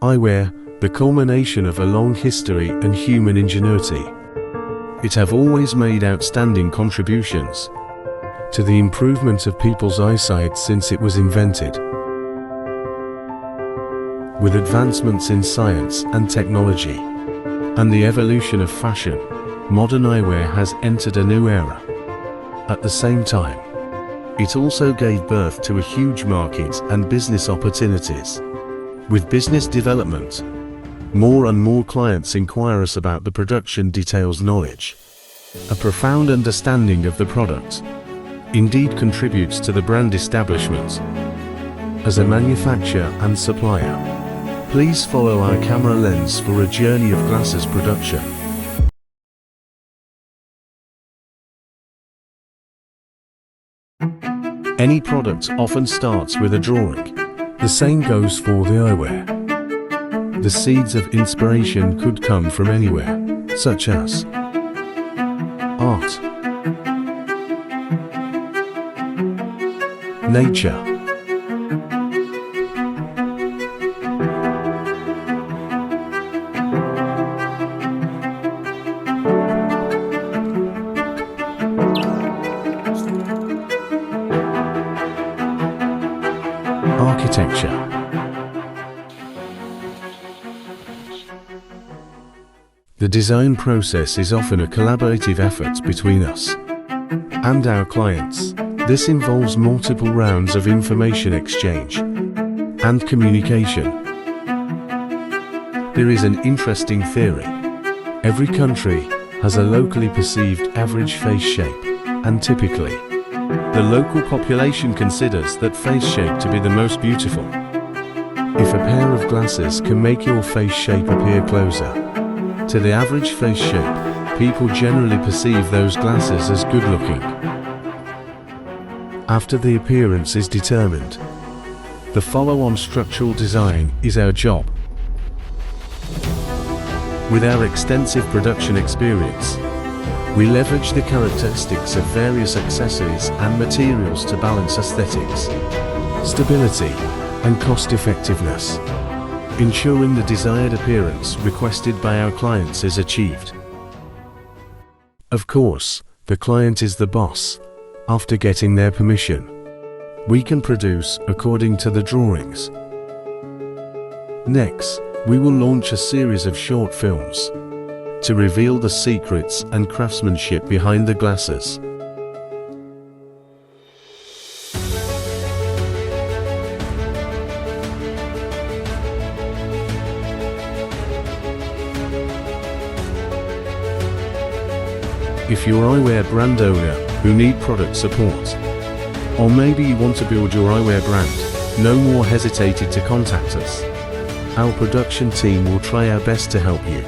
Eyewear, the culmination of a long history and human ingenuity. It have always made outstanding contributions to the improvement of people's eyesight since it was invented. With advancements in science and technology, and the evolution of fashion, modern eyewear has entered a new era. At the same time, it also gave birth to a huge market and business opportunities. With business development, more and more clients inquire us about the production details knowledge. A profound understanding of the product indeed contributes to the brand establishment as a manufacturer and supplier. Please follow our camera lens for a journey of glasses production. Any product often starts with a drawing. The same goes for the eyewear. The seeds of inspiration could come from anywhere, such as art, nature, architecture. The design process is often a collaborative effort between us and our clients. This involves multiple rounds of information exchange and communication. There is an interesting theory. Every country has a locally perceived average face shape, and typically, the local population considers that face shape to be the most beautiful. If a pair of glasses can make your face shape appear closer to the average face shape, people generally perceive those glasses as good looking. After the appearance is determined, the follow-on structural design is our job. With our extensive production experience, we leverage the characteristics of various accessories and materials to balance aesthetics, stability, and cost-effectiveness, ensuring the desired appearance requested by our clients is achieved. Of course, the client is the boss. After getting their permission, we can produce according to the drawings. Next, we will launch a series of short films to reveal the secrets and craftsmanship behind the glasses. If you're eyewear brand owner who need product support, or maybe you want to build your eyewear brand, no more hesitated to contact us. Our production team will try our best to help you.